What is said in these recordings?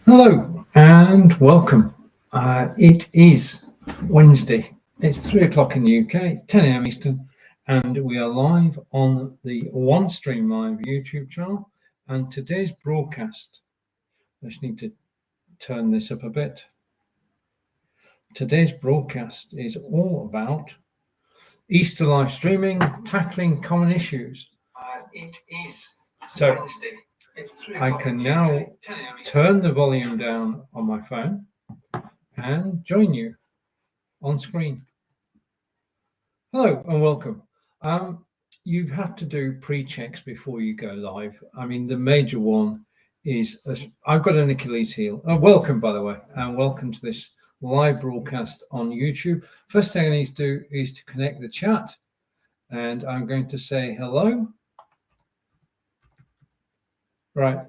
Hello and welcome. It is Wednesday. It's 3 o'clock in the UK, 10 a.m. Eastern, and we are live on the OneStream Live YouTube channel. And today's broadcast, I just need to turn this up a bit. Today's broadcast is all about Easter live streaming, tackling common issues. It is Wednesday. I can now turn the volume down on my phone and join you on screen. Hello and welcome. You have to do pre-checks before you go live. I mean, the major one is I've got an Achilles heel. Welcome, by the way, and welcome to this live broadcast on YouTube. First thing I need to do is to connect the chat, and I'm going to say hello. Right.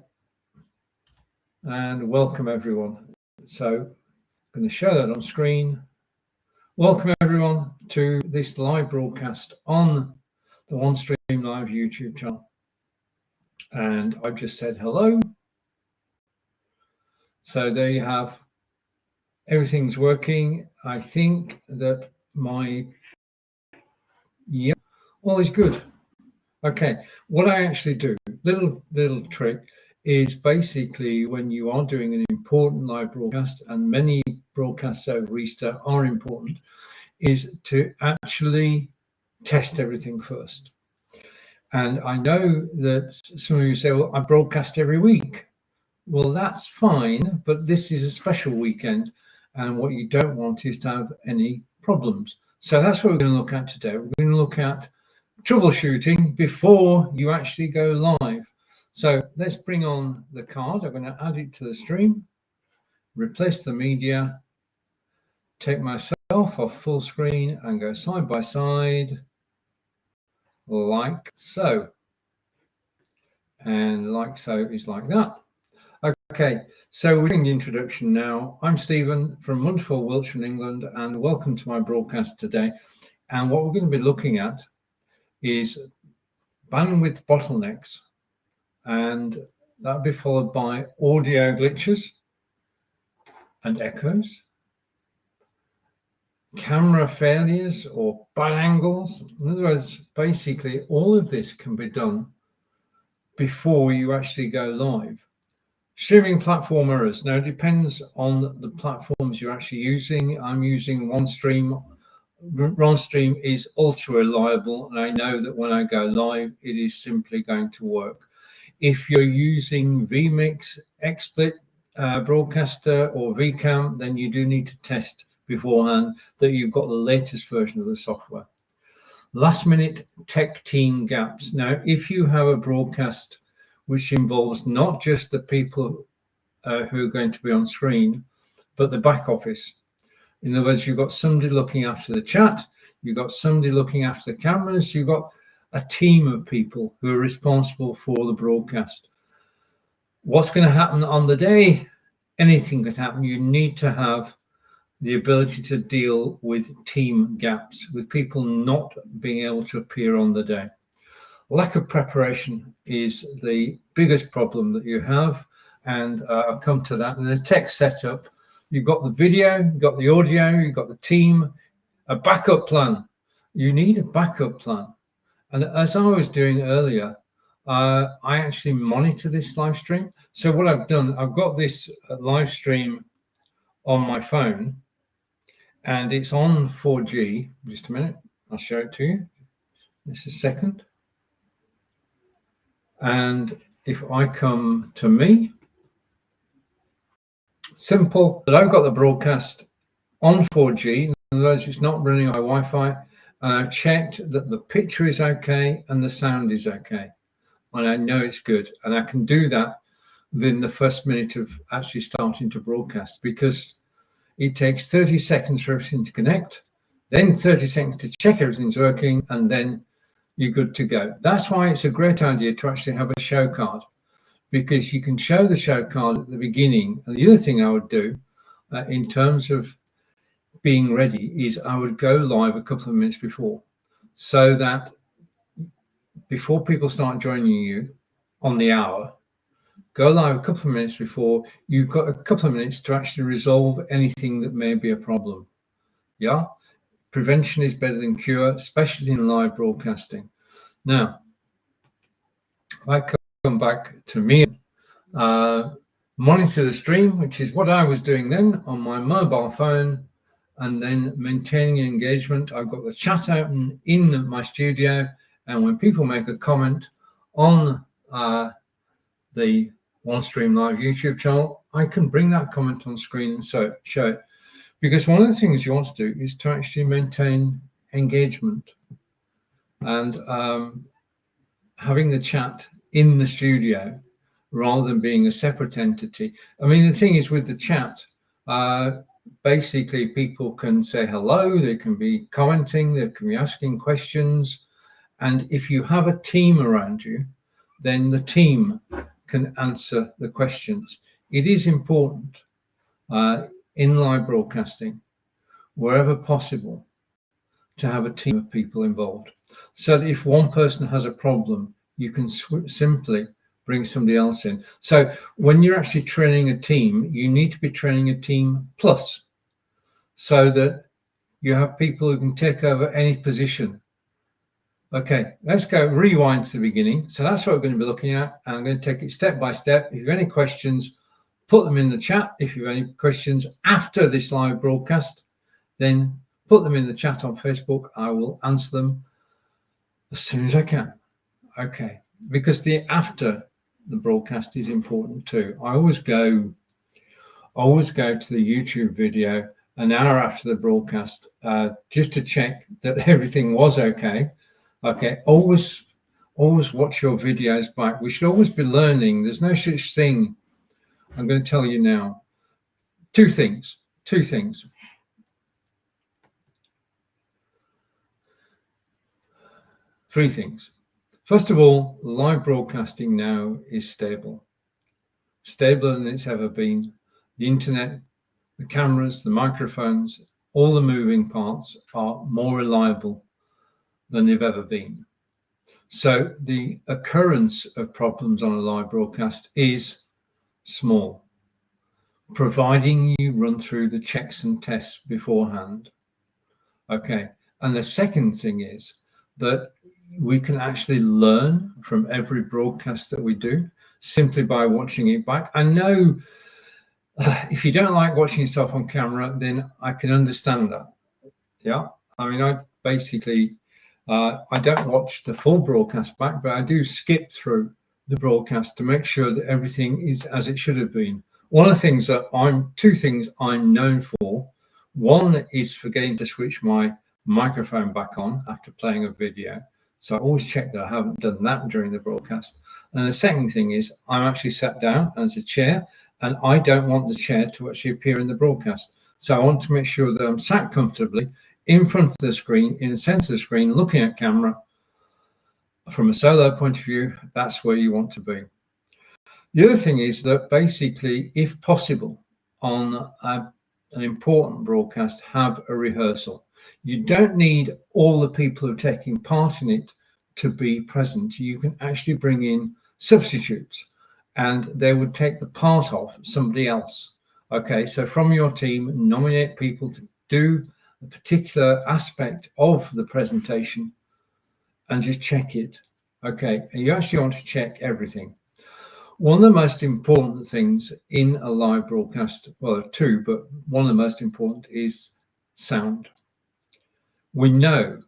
And welcome everyone. So I'm going to show that on screen. Welcome everyone to this live broadcast on the OneStream Live YouTube channel. And I've just said hello. So there you have, everything's working. I think that all is good. Okay, what I actually do, little trick, is basically when you are doing an important live broadcast, and many broadcasts over Easter are important, is to actually test everything first. And I know that some of you say, well, I broadcast every week. Well, that's fine, but this is a special weekend, and what you don't want is to have any problems. So that's what we're going to look at today. We're going to look at troubleshooting before you actually go live. So let's bring on the card. I'm going to add it to the stream, replace the media, take myself off full screen and go side by side like so. And like so is like that. Okay, so we're doing the introduction now. I'm Stephen from wonderful Wiltshire, England, and welcome to my broadcast today. And what we're going to be looking at is bandwidth bottlenecks, and that'll be followed by audio glitches and echoes, camera failures or bad angles. In other words, basically all of this can be done before you actually go live. Streaming platform errors. Now it depends on the platforms you're actually using. I'm using OneStream. OneStream is ultra reliable, and I know that when I go live, it is simply going to work. If you're using vMix, XSplit, Broadcaster, or VCam, then you do need to test beforehand that you've got the latest version of the software. Last minute tech team gaps. Now, if you have a broadcast which involves not just the people who are going to be on screen, but the back office. In other words, you've got somebody looking after the chat, you've got somebody looking after the cameras, you've got a team of people who are responsible for the broadcast. What's going to happen on the day? Anything could happen. You need to have the ability to deal with team gaps, with people not being able to appear on the day. Lack of preparation is the biggest problem that you have, and I'll come to that. In the tech setup, you've got the video, you've got the audio, you've got the team, a backup plan. You need a backup plan. And as I was doing earlier, I actually monitor this live stream. So what I've done, I've got this live stream on my phone, and it's on 4G. Just a minute, I'll show it to you. Just a second. And if I come to me, simple, but I've got the broadcast on 4G. In other words, it's not running on my Wi-Fi, and I've checked that the picture is okay and the sound is okay, and I know it's good, and I can do that within the first minute of actually starting to broadcast, because it takes 30 seconds for everything to connect, then 30 seconds to check everything's working, and then you're good to go. That's why it's a great idea to actually have a show card, because you can show the show card at the beginning. And the other thing I would do in terms of being ready is I would go live a couple of minutes before, so that before people start joining you on the hour, go live a couple of minutes before. You've got a couple of minutes to actually resolve anything that may be a problem. Yeah, prevention is better than cure, especially in live broadcasting. Now, I come back to me, monitor the stream, which is what I was doing then on my mobile phone, and then maintaining engagement. I've got the chat open in my studio, and when people make a comment on the OneStream Live YouTube channel, I can bring that comment on screen and show it. Because one of the things you want to do is to actually maintain engagement, and having the chat in the studio rather than being a separate entity. I mean, the thing is with the chat, basically people can say hello, they can be commenting, they can be asking questions. And if you have a team around you, then the team can answer the questions. It is important in live broadcasting, wherever possible, to have a team of people involved. So that if one person has a problem, you can simply bring somebody else in. So when you're actually training a team, you need to be training a team plus, so that you have people who can take over any position. Okay, let's go rewind to the beginning. So that's what we're going to be looking at. And I'm going to take it step by step. If you have any questions, put them in the chat. If you have any questions after this live broadcast, then put them in the chat on Facebook. I will answer them as soon as I can. Okay, because the after the broadcast is important too. I always go to the YouTube video an hour after the broadcast, just to check that everything was okay. Okay, always watch your videos back. We should always be learning. There's no such thing. I'm going to tell you now. Two things. Three things. First of all, live broadcasting now is stabler than it's ever been. The internet, the cameras, the microphones, all the moving parts are more reliable than they've ever been. So the occurrence of problems on a live broadcast is small, providing you run through the checks and tests beforehand. Okay, and the second thing is that we can actually learn from every broadcast that we do simply by watching it back. I know if you don't like watching yourself on camera, then I can understand that. Yeah, I mean, I basically, I don't watch the full broadcast back, but I do skip through the broadcast to make sure that everything is as it should have been. One of the things that two things I'm known for. One is forgetting to switch my microphone back on after playing a video. So I always check that I haven't done that during the broadcast. And the second thing is I'm actually sat down as a chair, and I don't want the chair to actually appear in the broadcast. So I want to make sure that I'm sat comfortably in front of the screen, in the center of the screen, looking at camera. From a solo point of view, that's where you want to be. The other thing is that basically, if possible, on an important broadcast, have a rehearsal. You don't need all the people who are taking part in it to be present. You can actually bring in substitutes, and they would take the part of somebody else. Okay, so from your team, nominate people to do a particular aspect of the presentation and just check it. Okay, and you actually want to check everything. One of the most important things in a live broadcast, well, two, but one of the most important is sound. We know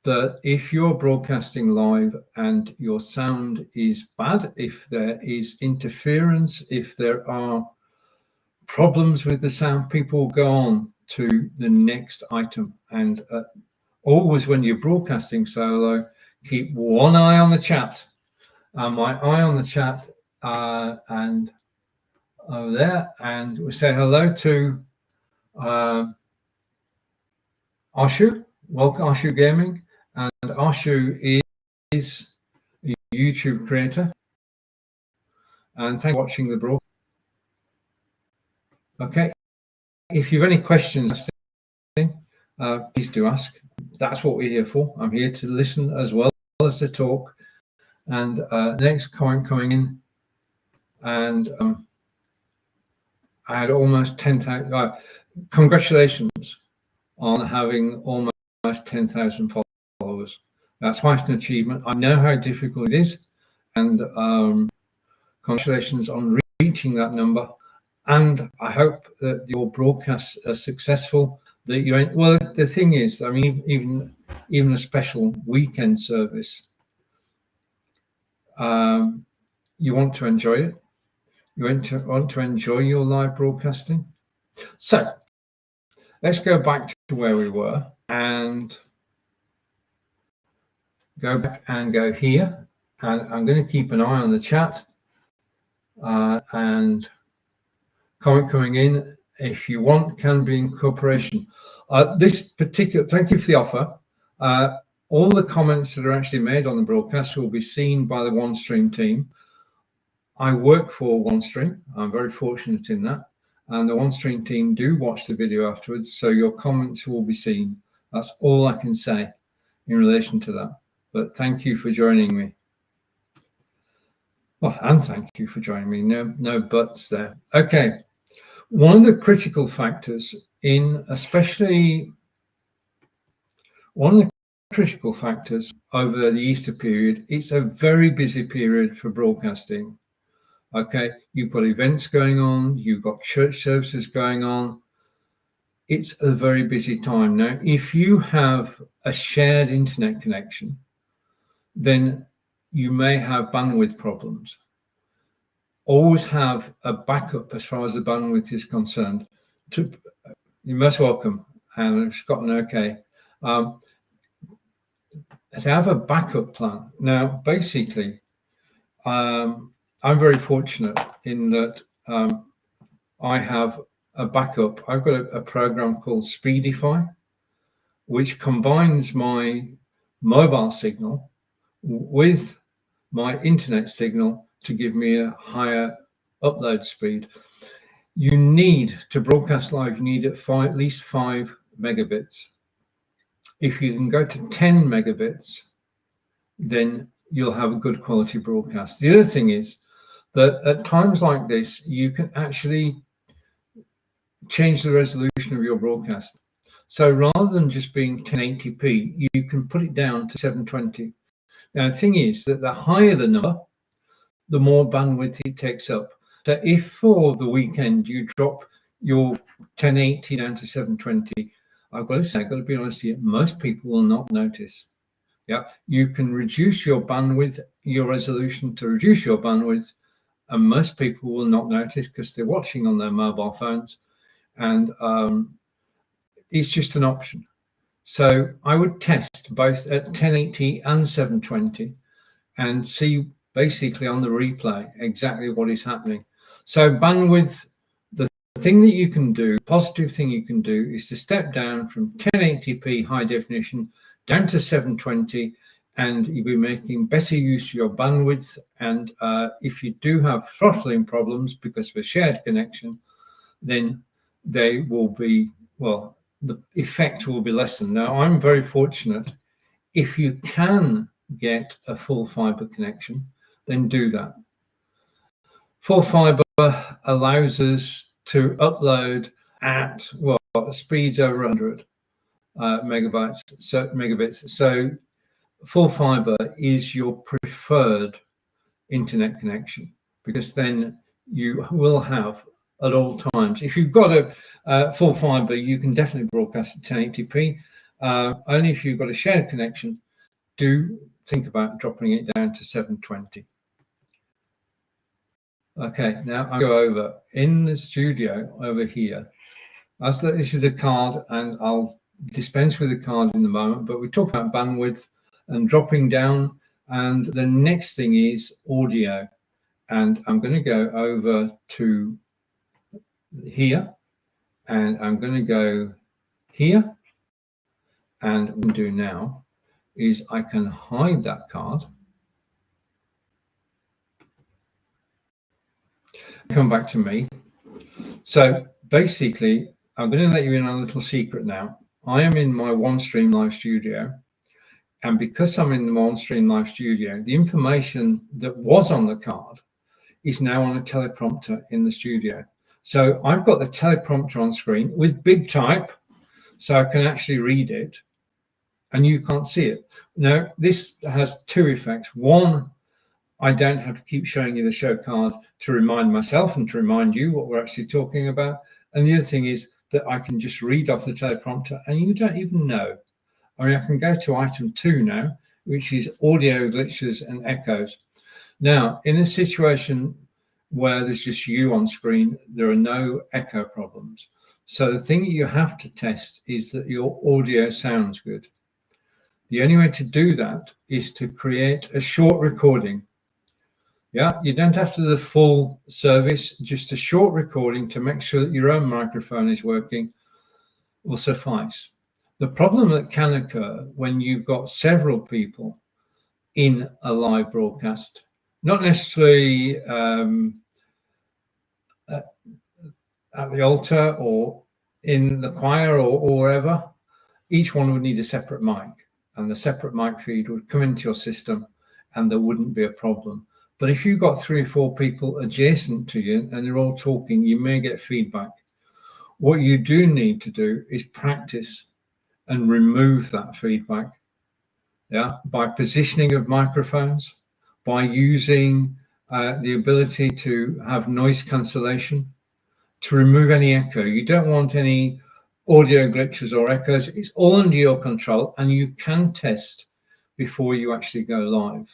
that if you're broadcasting live and your sound is bad, if there is interference, if there are problems with the sound, people go on to the next item. And always when you're broadcasting solo, keep one eye on the chat. My eye on the chat and over there, and we say hello to Ashu. Welcome, Ashu Gaming. And Ashu is a YouTube creator. And thank you for watching the broadcast. Okay, if you have any questions, please do ask. That's what we're here for. I'm here to listen as well as to talk. And next comment coming in and I had almost 10,000. Congratulations on having almost 10,000 followers. That's quite an achievement. I know how difficult it is, and congratulations on reaching that number. And I hope that your broadcasts are successful. That you, well, the thing is, I mean, even a special weekend service, you want to enjoy it. You want to enjoy your live broadcasting. So let's go back to where we were and go back and go here. And I'm going to keep an eye on the chat and comment coming in. If you want, can be incorporation. This particular, thank you for the offer. All the comments that are actually made on the broadcast will be seen by the OneStream team. I work for OneStream. I'm very fortunate in that. And the OneStream team do watch the video afterwards, so your comments will be seen. That's all I can say in relation to that. But thank you for joining me. Well, and thank you for joining me. No buts there. Okay. One of the critical factors in, especially one of the critical factors over the Easter period, it's a very busy period for broadcasting. Okay, you've got events going on, you've got church services going on. It's a very busy time. Now, if you have a shared internet connection, then you may have bandwidth problems. Always have a backup as far as the bandwidth is concerned. You're most welcome, and it's gotten okay. To have a backup plan. Now, basically, I'm very fortunate in that I have a backup. I've got a program called Speedify, which combines my mobile signal with my internet signal to give me a higher upload speed. You need to broadcast live, you need at least 5 megabits. If you can go to 10 megabits, then you'll have a good quality broadcast. The other thing is that at times like this, you can actually change the resolution of your broadcast. So rather than just being 1080p, you can put it down to 720. Now, the thing is that the higher the number, the more bandwidth it takes up. So if for the weekend you drop your 1080 down to 720, I've got to say, I've got to be honest here, most people will not notice. Yeah, you can reduce your bandwidth, your resolution to reduce your bandwidth, and most people will not notice because they're watching on their mobile phones, and it's just an option. So I would test both at 1080 and 720 and see basically on the replay exactly what is happening. So bandwidth, the thing that you can do, positive thing you can do, is to step down from 1080p high definition down to 720, and you'll be making better use of your bandwidth. And if you do have throttling problems because of a shared connection, then they will be, well, the effect will be lessened. Now, I'm very fortunate. If you can get a full fiber connection, then do that. Full fiber allows us to upload at, well, speeds over 100 megabits. So full fiber is your preferred internet connection, because then you will have at all times. If you've got a full fiber, you can definitely broadcast at 1080p. Only if you've got a shared connection, do think about dropping it down to 720. Okay, now I'll go over in the studio over here. This is a card, and I'll dispense with the card in the moment, but we talk about bandwidth and dropping down, and the next thing is audio. And I'm going to go over to here, and I'm going to go here, and what I can do now is I can hide that card. Come back to me. So basically, I'm going to let you in on a little secret now. I am in my OneStream Live studio, and because I'm in the OneStream Live studio, the information that was on the card is now on a teleprompter in the studio. So I've got the teleprompter on screen with big type, so I can actually read it, and you can't see it. Now, this has two effects. One, I don't have to keep showing you the show card to remind myself and to remind you what we're actually talking about. And the other thing is that I can just read off the teleprompter and you don't even know. I mean, I can go to item 2 now, which is audio glitches and echoes. Now, in a situation where there's just you on screen, there are no echo problems. So the thing that you have to test is that your audio sounds good. The only way to do that is to create a short recording. Yeah, you don't have to do the full service, just a short recording to make sure that your own microphone is working will suffice. The problem that can occur when you've got several people in a live broadcast, not necessarily at the altar or in the choir or wherever, each one would need a separate mic, and the separate mic feed would come into your system and there wouldn't be a problem. But if you've got 3 or 4 people adjacent to you and they're all talking, you may get feedback. What you do need to do is practice and remove that feedback, yeah, by positioning of microphones, by using the ability to have noise cancellation to remove any echo. You don't want any audio glitches or echoes. It's all under your control, and you can test before you actually go live.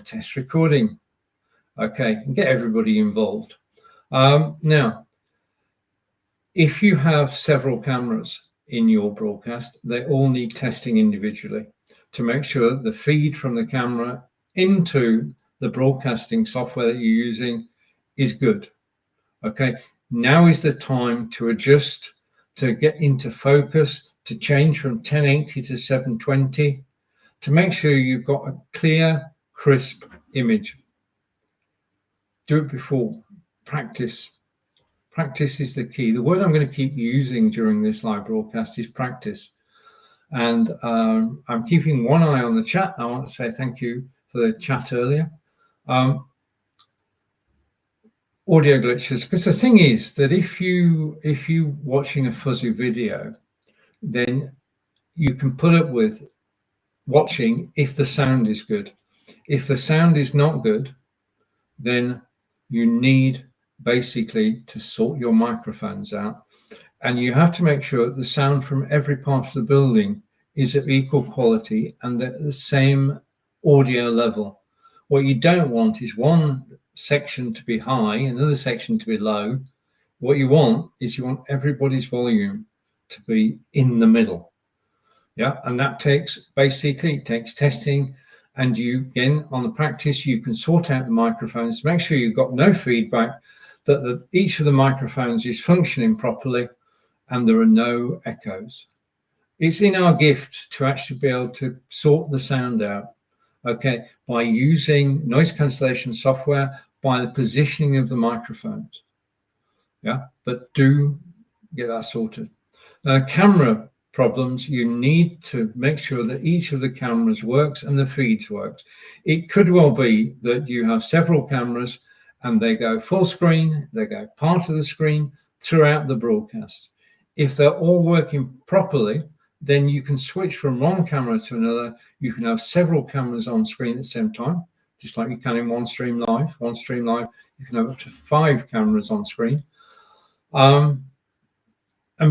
Test recording, okay, and get everybody involved. Now, if you have several cameras in your broadcast, they all need testing individually to make sure the feed from the camera into the broadcasting software that you're using is good. Okay, now is the time to adjust, to get into focus, to change from 1080 to 720, to make sure you've got a clear, crisp image. Do it before. Practice. Practice is the key. The word I'm going to keep using during this live broadcast is practice. And I'm keeping one eye on the chat. I want to say thank you for the chat earlier. Audio glitches, because the thing is that if you watching a fuzzy video, then you can put up with watching if the sound is good. If the sound is not good, then you need basically to sort your microphones out, and you have to make sure that the sound from every part of the building is of equal quality and at the same audio level. What you don't want is one section to be high, another section to be low. What you want is you want everybody's volume to be in the middle. Yeah, and that takes testing, and you, again, on the practice, you can sort out the microphones, make sure you've got no feedback, that each of the microphones is functioning properly, and there are no echoes. It's in our gift to actually be able to sort the sound out, okay, by using noise cancellation software, by the positioning of the microphones. Yeah, but do get that sorted. Camera problems, you need to make sure that each of the cameras works and the feeds works. It could well be that you have several cameras and they go full screen, they go part of the screen throughout the broadcast. If they're all working properly, then you can switch from one camera to another. You can have several cameras on screen at the same time, just like you can in one stream live. One stream live, you can have up to 5 cameras on screen. And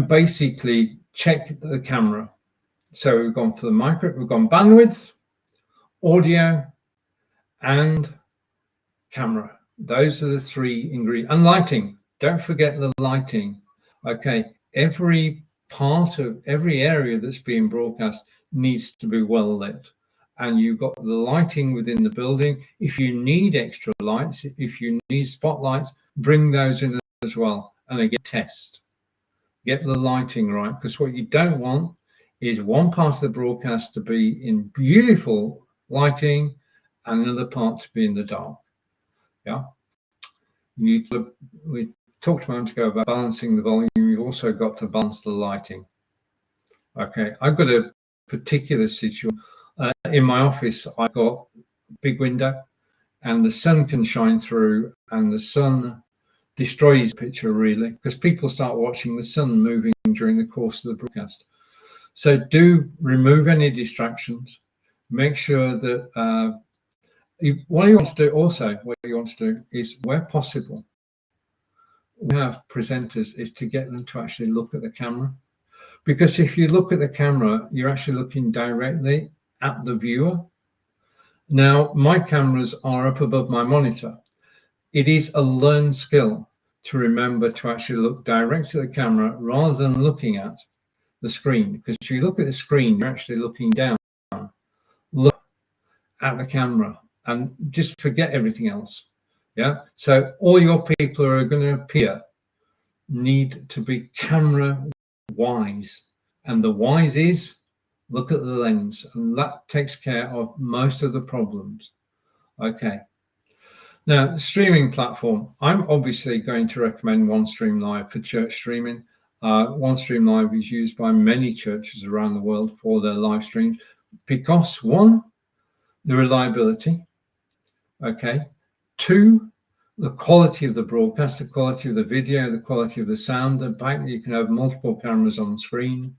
basically check the camera. So we've gone for the micro, we've gone bandwidth, audio, and camera. Those are the 3 ingredients. And lighting. Don't forget the lighting. Okay, every part of every area that's being broadcast needs to be well lit. And you've got the lighting within the building. If you need extra lights, if you need spotlights, bring those in as well. And again, test. Get the lighting right, because what you don't want is one part of the broadcast to be in beautiful lighting and another part to be in the dark. Yeah. We talked a moment ago about balancing the volume. You've also got to balance the lighting. Okay, I've got a particular situation. In my office, I've got a big window, and the sun can shine through, and the sun destroys the picture really, because people start watching the sun moving during the course of the broadcast. So do remove any distractions. Make sure that what you want to do is, where possible, we have presenters, is to get them to actually look at the camera. Because if you look at the camera, you're actually looking directly at the viewer. Now, my cameras are up above my monitor. It is a learned skill to remember to actually look direct at the camera rather than looking at the screen. Because if you look at the screen, you're actually looking down. Look at the camera and just forget everything else. Yeah. So all your people who are going to appear need to be camera wise. And the wise is look at the lens, and that takes care of most of the problems. Okay. Now, streaming platform. I'm obviously going to recommend OneStream Live for church streaming. OneStream Live is used by many churches around the world for their live streams because, one, the reliability. Okay. Two, the quality of the broadcast, the quality of the video, the quality of the sound, the fact that you can have multiple cameras on screen.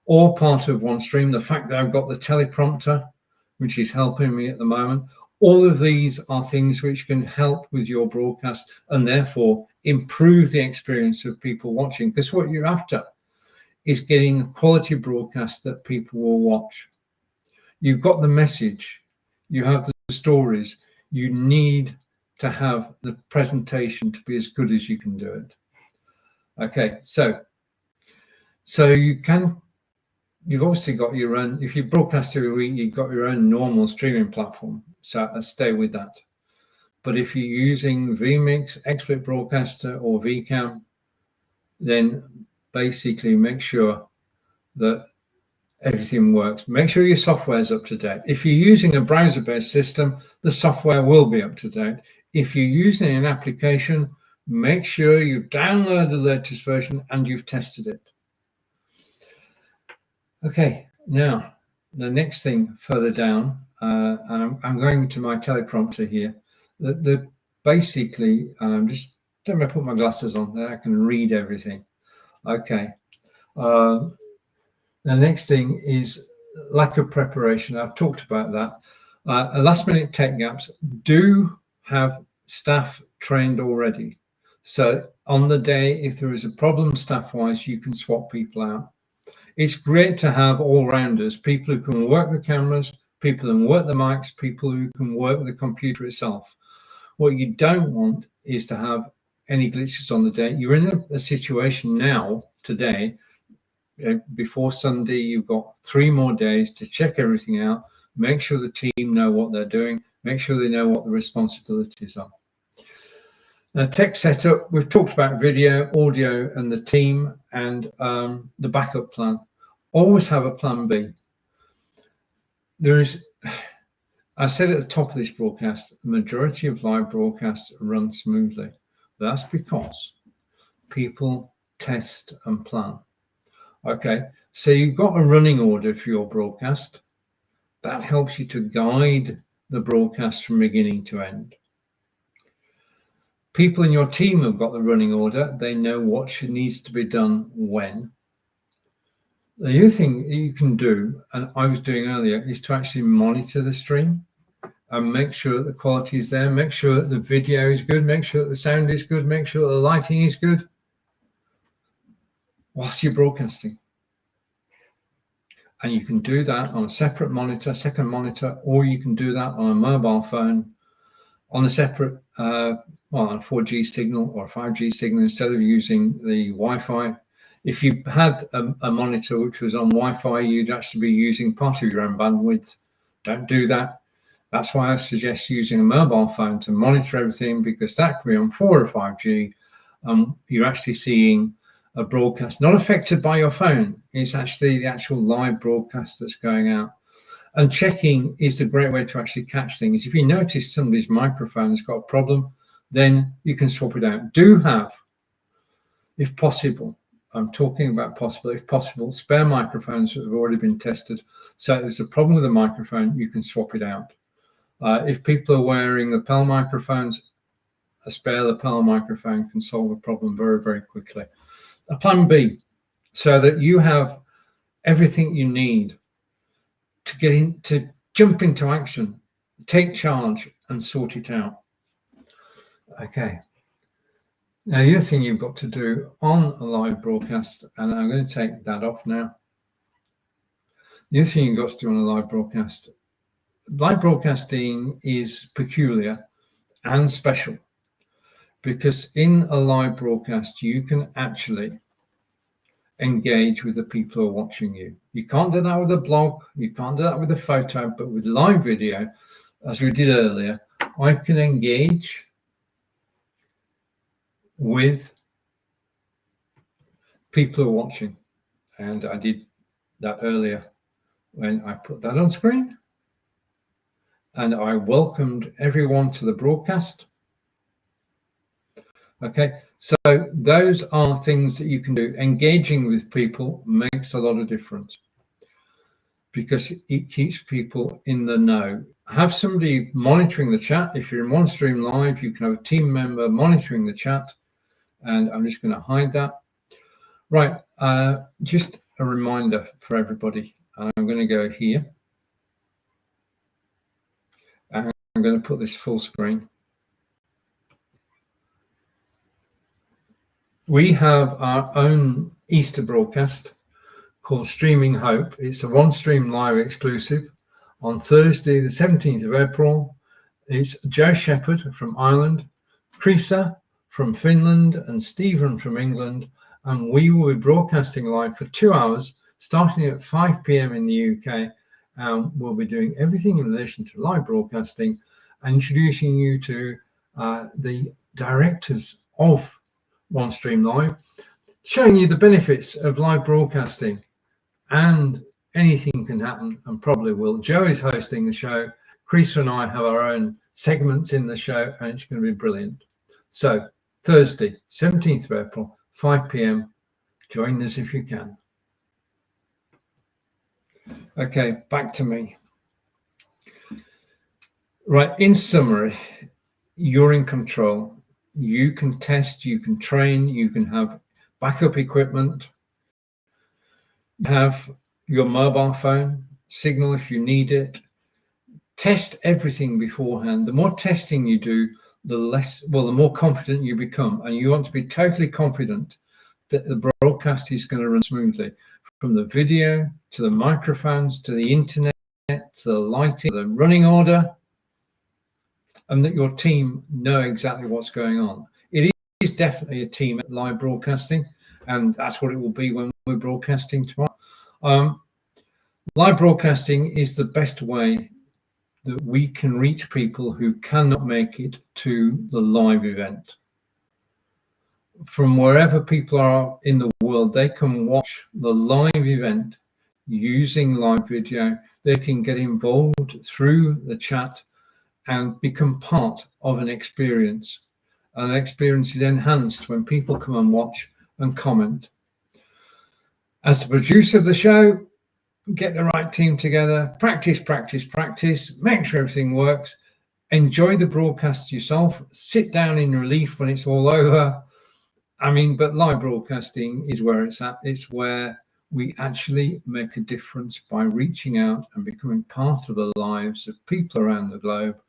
All part of OneStream, the fact that I've got the teleprompter, which is helping me at the moment. All of these are things which can help with your broadcast and therefore improve the experience of people watching. Because what you're after is getting a quality broadcast that people will watch. You've got the message, you have the stories, you need to have the presentation to be as good as you can do it. Okay, so you've obviously got your own, if you broadcast every week, you've got your own normal streaming platform. So I stay with that. But if you're using vMix, Expert Broadcaster, or VCam, then basically make sure that everything works. Make sure your software is up to date. If you're using a browser-based system, the software will be up to date. If you're using an application, make sure you download the latest version and you've tested it. Okay, now the next thing further down, and I'm going to my teleprompter here. Basically, just let me put my glasses on there. I can read everything. Okay. The next thing is lack of preparation. I've talked about that. Last-minute tech gaps. Do have staff trained already. So on the day, if there is a problem staff-wise, you can swap people out. It's great to have all-rounders, people who can work the cameras, people who can work the mics, people who can work the computer itself. What you don't want is to have any glitches on the day. You're in a situation now, today, before Sunday, you've got 3 more days to check everything out, make sure the team know what they're doing, make sure they know what the responsibilities are. Now, tech setup, we've talked about video, audio, and the team, and the backup plan. Always have a plan B. I said at the top of this broadcast, the majority of live broadcasts run smoothly. That's because people test and plan. Okay, so you've got a running order for your broadcast. That helps you to guide the broadcast from beginning to end. People in your team have got the running order. They know what needs to be done when. The other thing you can do, and I was doing earlier, is to actually monitor the stream and make sure that the quality is there, make sure that the video is good, make sure that the sound is good, make sure that the lighting is good whilst you're broadcasting. And you can do that on a separate monitor, second monitor, or you can do that on a mobile phone on a separate, on a 4G signal or a 5G signal instead of using the Wi-Fi. If you had a monitor which was on Wi-Fi, you'd actually be using part of your own bandwidth. Don't do that. That's why I suggest using a mobile phone to monitor everything, because that can be on 4 or 5G. You're actually seeing a broadcast not affected by your phone. It's actually the actual live broadcast that's going out. And checking is a great way to actually catch things. If you notice somebody's microphone has got a problem, then you can swap it out. Do have, if possible, I'm talking about possible, if possible, spare microphones that have already been tested. So if there's a problem with the microphone, you can swap it out. If people are wearing lapel microphones, a spare lapel microphone can solve a problem very, very quickly. A plan B, so that you have everything you need to to jump into action, take charge, and sort it out. Okay. Now, the other thing you've got to do on a live broadcast, and I'm going to take that off now. The other thing you've got to do on a live broadcasting is peculiar and special, because in a live broadcast, you can actually engage with the people who are watching you. You can't do that with a blog, you can't do that with a photo, but with live video, as we did earlier, I can engage with people who are watching. And I did that earlier when I put that on screen. And I welcomed everyone to the broadcast. Okay, so those are things that you can do. Engaging with people makes a lot of difference because it keeps people in the know. Have somebody monitoring the chat. If you're in OneStream Live, you can have a team member monitoring the chat. And I'm just going to hide that. Right, just a reminder for everybody. I'm going to go here. And I'm going to put this full screen. We have our own Easter broadcast called Streaming Hope. It's a OneStream Live exclusive on Thursday, the 17th of April. It's Joe Shepherd from Ireland, Krisa from Finland, and Stephen from England. And we will be broadcasting live for 2 hours, starting at 5 p.m. in the UK. We'll be doing everything in relation to live broadcasting and introducing you to the directors of OneStream Live, showing you the benefits of live broadcasting, and anything can happen and probably will. Joe is hosting the show. Chris and I have our own segments in the show, and it's going to be brilliant. So Thursday, 17th of April, 5 p.m. Join us if you can. Okay, back to me. Right, in summary, you're in control. You can test, you can train, you can have backup equipment. You have your mobile phone, signal if you need it. Test everything beforehand. The more testing you do, the more confident you become. And you want to be totally confident that the broadcast is going to run smoothly. From the video, to the microphones, to the internet, to the lighting, the running order, and that your team know exactly what's going on. It is definitely a team at live broadcasting, and that's what it will be when we're broadcasting tomorrow. Live broadcasting is the best way that we can reach people who cannot make it to the live event. From wherever people are in the world, they can watch the live event using live video. They can get involved through the chat and become part of an experience. An experience is enhanced when people come and watch and comment. As the producer of the show, get the right team together, practice, make sure everything works, enjoy the broadcast yourself, sit down in relief when it's all over. But live broadcasting is where it's at. It's where we actually make a difference by reaching out and becoming part of the lives of people around the globe.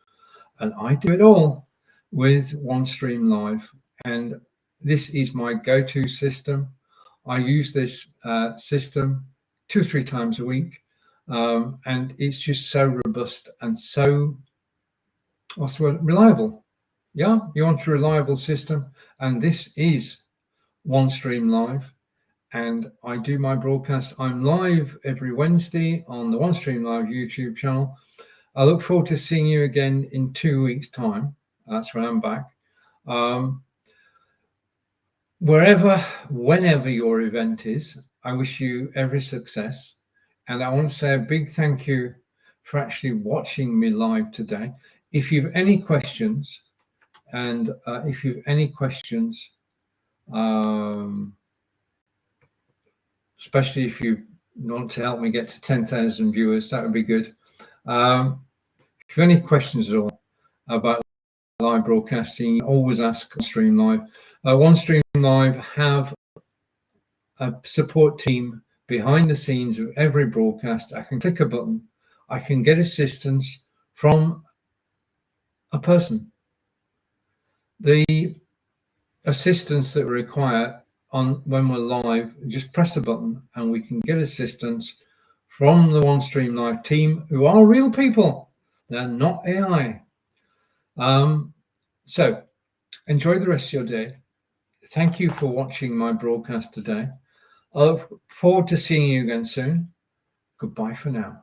And I do it all with OneStream Live. And this is my go-to system. I use this system 2 or 3 times a week. And it's just so robust and so, what's the word, reliable. Yeah, you want a reliable system. And this is OneStream Live. And I do my broadcasts. I'm live every Wednesday on the OneStream Live YouTube channel. I look forward to seeing you again in 2 weeks' time. That's when I'm back. Whenever your event is, I wish you every success. And I want to say a big thank you for actually watching me live today. If you've any questions, especially if you want to help me get to 10,000 viewers, that would be good. If If you have any questions at all about live broadcasting, always ask OneStream Live. OneStream Live have a support team behind the scenes of every broadcast. I can click a button. I can get assistance from a person. The assistance that we require when we're live, just press a button and we can get assistance from the OneStream Live team, who are real people. They're not AI. So enjoy the rest of your day. Thank you for watching my broadcast today. I look forward to seeing you again soon. Goodbye for now.